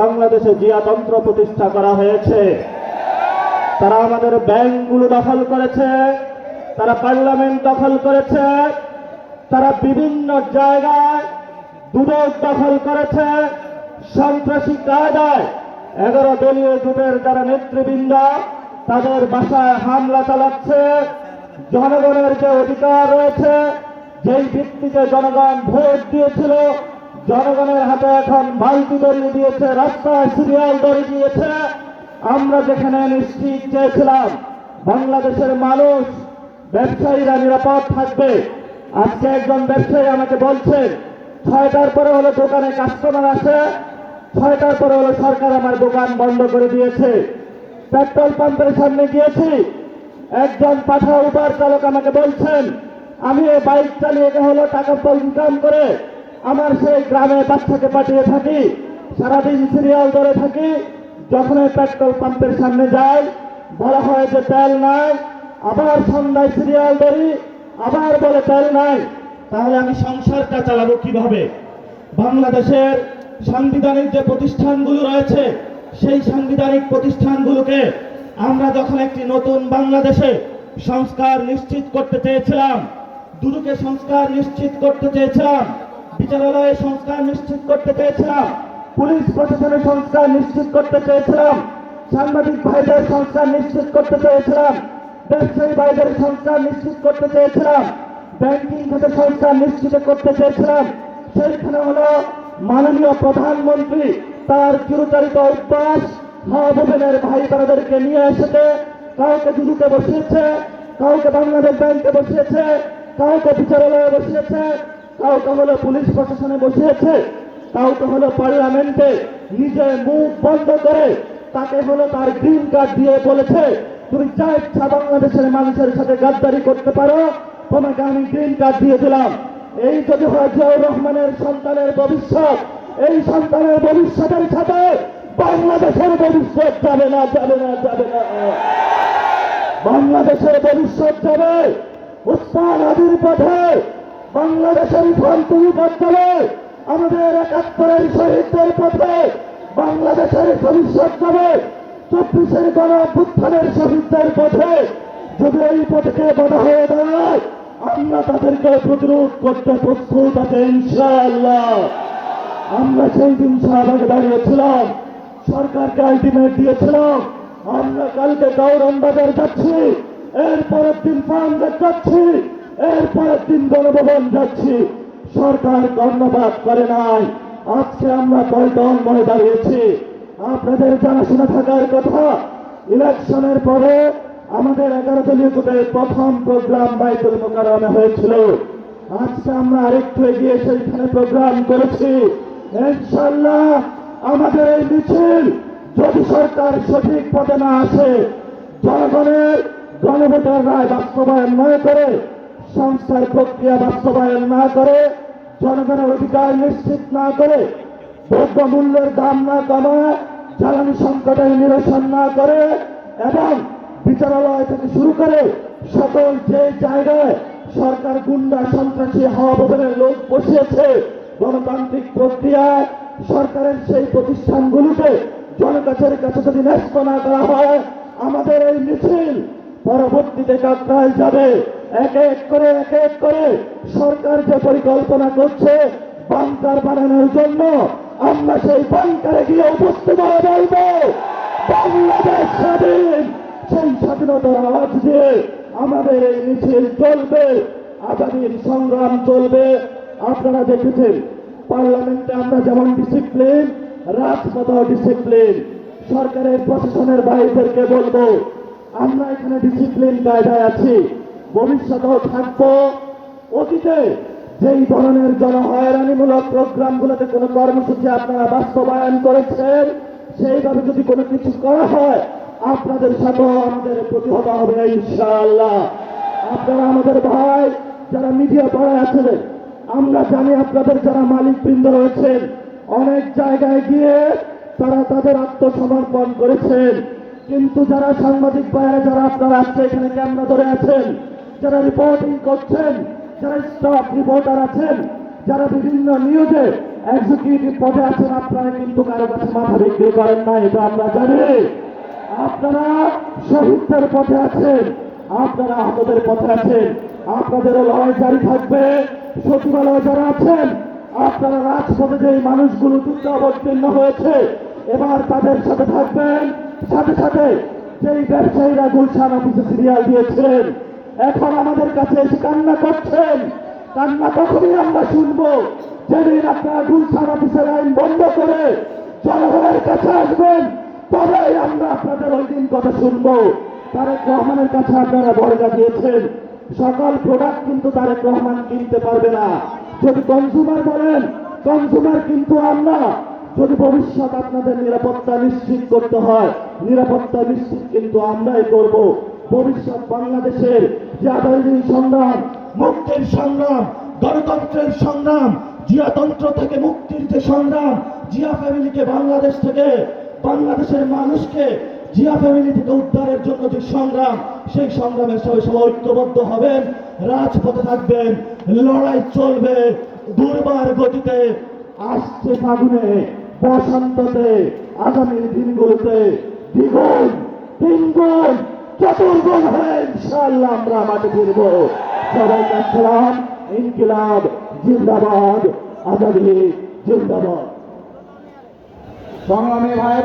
বাংলাদেশে জিয়াতন্ত্র প্রতিষ্ঠা করা হয়েছে। তারা আমাদের ব্যাংকগুলো দখল করেছে, তারা পার্লামেন্ট দখল করেছে, তারা বিভিন্ন জায়গায় দুদক দখল করেছে। সন্ত্রাসী কায়দায় 11 দলীয় জোটের যারা নেতৃবৃন্দ তাদের বাসায় হামলা চালাচ্ছে। জনগণের যে অধিকার রয়েছে, যেই ভিত্তিতে জনগণ ভোট দিয়েছিল, জনগণের হাতে এখন বালতি দড়ি দিয়েছে, রাস্তায় সিরিয়াল দড়ি দিয়েছে। আমরা যেখানে নিশ্চিত চেয়েছিলাম বাংলাদেশের মানুষ, ব্যবসায়ীরা নিরাপদ থাকবে, আজকে একজন ব্যবসায়ী আমাকে বলছেন 6টার পরে হলো দোকানে কাস্টমার আসে, 6টার পরে হলো সরকার আমার দোকান বন্ধ করে দিয়েছে। পেট্রোল পাম্পের সামনে গিয়েছি, একজন পাঠা উবার চালক আমাকে বলছেন আমি এই বাইক চালিয়ে হলো টাকা ইনকাম করে আমার সেই গ্রামে বাচ্চাকে পাঠিয়ে থাকি, সারাদিন সিরিয়াল ধরে থাকি। যখন এই পেট্রোল পাম্পের সামনে যাই বলা হয় যে তেল নাই, আবার সন্ধ্যায় সিরিয়াল ধরি, আবার বলে তেল নাই। তাহলে আমি সংসারটা চালাবো কিভাবে? বাংলাদেশের সাংবিধানিক যে প্রতিষ্ঠানগুলো রয়েছে, সেই সাংবিধানিক প্রতিষ্ঠানগুলোকে আমরা যখন একটি নতুন বাংলাদেশে সংস্কার নিশ্চিত করতে চেয়েছিলাম, দুদকে সংস্কার নিশ্চিত করতে চেয়েছিলাম, বিচারালয়ে সংস্কার নিশ্চিত করতে চেয়েছিলাম, পুলিশ প্রশাসনের সংস্কার নিশ্চিত করতে চেয়েছিলাম, সাংবাদিক ভাইদের সংস্কার নিশ্চিত করতে চেয়েছিলাম, ব্যবসায়ী ভাইদের সংস্কার নিশ্চিত করতে চেয়েছিলাম, ব্যাংকিং খাতে সংস্কার নিশ্চিত করতে চেয়েছিলাম। সেইখানে হলো মাননীয় প্রধানমন্ত্রী তার চিরচারিত অভ্যাস মহাভবনের ভাই বোনেদেরকে নিয়ে এসেছে, কাউকে দুদুকে বসিয়েছে, কাউকে বাংলাদেশ ব্যাংকে বসিয়েছে, কাউকে বিচারালয়ে বসিয়েছে, কাউকে হলো পুলিশ প্রশাসনে বসিয়েছে, কাউকে হলো পার্লামেন্টে নিজে মুখ বন্ধ করে তাকে হলো তার গ্রিন কার্ড দিয়ে বলেছে তুমি যা ইচ্ছা বাংলাদেশের মানুষের সাথে গাদ্দারি করতে পারো, তোমাকে আমি গ্রিন কার্ড দিয়ে দিলাম। এই যদি হয় জিয়াউর রহমানের সন্তানের ভবিষ্যৎ, এই সন্তানের ভবিষ্যতের সাথে বাংলাদেশের ভবিষ্যৎ যাবে না, যাবে না, যাবে না। বাংলাদেশের ভবিষ্যৎ যাবে উসমান আদির পথে, বাংলাদেশের শান্তির পথ যাবে আমাদের 71-এর শহীদদের পথে, বাংলাদেশের ভবিষ্যৎ যাবে 24-এর গণঅভ্যুত্থানের শহীদদের পথে। যদি এই পথকে বাধা হয়ে দাঁড়ায়, আমরা তাদেরকে প্রতিরোধ করতে প্রস্তুত আছে ইনশাআল্লাহ। আমরা সেই দিন শাহবাগে দাঁড়িয়েছিলাম, সরকারকে আলটিমেট দিয়েছিলাম, আমরা কালকে কাউরন বাজার যাচ্ছি, এরপরের দিন পানগেট যাচ্ছি, এরপরের দিন গণভবন যাচ্ছি। সরকার কর্ণপাত করে নাই। আজকে আমরা পল্টন মনে দাঁড়িয়েছি। আপনাদের জানাশোনা থাকার কথা, ইলেকশনের পরে আমাদের 11 দলীয় জোটের প্রথম প্রোগ্রাম বাইতুল মোকাররমে হয়েছিল। আজকে আমরা আরেকটু এগিয়ে সেইখানে প্রোগ্রাম করেছি। ইনশাআল্লাহ আমাদের এই মিছিল যদি সরকার সঠিক পথে না আসে, জনগণের গণভোটের রায় বাস্তবায়ন না করে, সংস্কার প্রক্রিয়া বাস্তবায়ন না করে, জনগণের অধিকার নিশ্চিত না করে, দ্রব্যমূল্যের দাম না কমায়, জ্বালানি সংকটের নিরসন না করে এবং বিচারালয় থেকে শুরু করে সকল যে জায়গায় সরকার গুন্ডা সন্ত্রাসী মহাভবনের লোক বসিয়েছে, গণতান্ত্রিক প্রক্রিয়ায় সরকারের সেই প্রতিষ্ঠানগুলোকে জনগণের কাছে যদি ন্যস্ত না করা হয়, আমাদের এই মিছিল পরবর্তীতে কাকরাইল যাবে। এক এক করে সরকার যে পরিকল্পনা করছে বাংকার বানানোর জন্য, আমরা সেই বাংকারে গিয়ে উপস্থিত হয়ে বলব বাংলাদেশ স্বাধীন। সেই স্বাধীনতার আওয়াজ দিয়ে আমাদের এই মিছিল চলবে, আগামীর সংগ্রাম চলবে। আপনারা দেখেছেন পার্লামেন্টে আমরা যেমন ডিসিপ্লিন, রাজপথেও ডিসিপ্লিন। সরকারের প্রশাসনের ভাইদেরকে বলবো আমরা এখানে ডিসিপ্লিন কায়দায় আছি, ভবিষ্যতেও থাকবো। অতীতে যেই ধরনের জনহয়রানিমূলক প্রোগ্রামগুলোতে কোনো কর্মসূচি আপনারা বাস্তবায়ন করেছেন, সেইভাবে যদি কোনো কিছু করা হয় আপনাদের সাথেও আমাদের প্রতিহত হবে ইনশাআল্লাহ। আপনারা আমাদের ভাই যারা মিডিয়া পাড়ায় আছেন, আমরা জানি আপনাদের যারা মালিকবৃন্দ রয়েছেন অনেক জায়গায় গিয়ে তারা তাদের আত্মসমর্পণ করেছেন, কিন্তু যারা সাংবাদিক ভাইয়েরা যারা আপনারা আজকে এখানে ক্যামেরা ধরে আছেন, যারা রিপোর্টিং করছেন, যারা স্টাফ রিপোর্টার আছেন, যারা বিভিন্ন নিউজে এক্সিকিউটিভ পদে আছেন, আপনারা কিন্তু কারো কাছে মাথা বিক্রি করেন না, এটা আমরা জানি। আপনারা শহীদদের পথে আছেন, আপনারা আহতদের পথে আছেন, আপনাদেরও লড়াই জারি থাকবে। সচিবালয়ে যারা আছেন, আপনারা রাজপথে যে মানুষগুলো যুদ্ধ অবতীর্ণ হয়েছে, এবার তাদের সাথে থাকবেন। সাথে সাথে যেই ব্যবসায়ীরা গুলশান অফিসে সিরিয়াল দিয়েছিলেন, এখন আমাদের কাছে এসে কান্না করছেন, কান্না তখনই আমরা শুনবো যেদিন আপনারা গুলশান অফিসের আইন বন্ধ করে জনগণের কাছে আসবেন, তবেই আমরা আপনাদের ওই দিন কথা শুনবো। তারেক রহমানের কাছে আপনারা বর্গা দিয়েছেন, সকল প্রোডাক্ট কিন্তু তারেক রহমান কিনতে পারবে না। যদি কনজিউমার বলেন, কনজিউমার কিন্তু আমরা। যদি ভবিষ্যৎ আপনাদের নিরাপত্তা নিশ্চিত করতে হয়, নিরাপত্তা নিশ্চিত কিন্তু আমরাই করব। ভবিষ্যৎ বাংলাদেশের যে আদায়ের সংগ্রাম, মুক্তির সংগ্রাম, গণতন্ত্রের সংগ্রাম, জিয়াতন্ত্র থেকে মুক্তির যে সংগ্রাম, জিয়া ফ্যামিলিকে বাংলাদেশ থেকে, বাংলাদেশের মানুষকে জিয়া ফ্যামিলি থেকে উদ্ধারের জন্য যে সংগ্রাম, সেই সংগ্রামের সবাই সবাই ঐক্যবদ্ধ হবেন, রাজপথে থাকবেন, লড়াই চলবে দুর্বার গতিতে। আসছে ফাগুনে, বসন্ততে, আগামী দিনগুলোতে দ্বিগুণ, তিনগুণ, চতুর্গুণ হয়ে ইনশাআল্লাহ আমরা মাঠে ফিরব। সবাইকে সালাম, ইনকিলাব জিন্দাবাদ, আজাদি জিন্দাবাদ। সংগ্রামী ভাই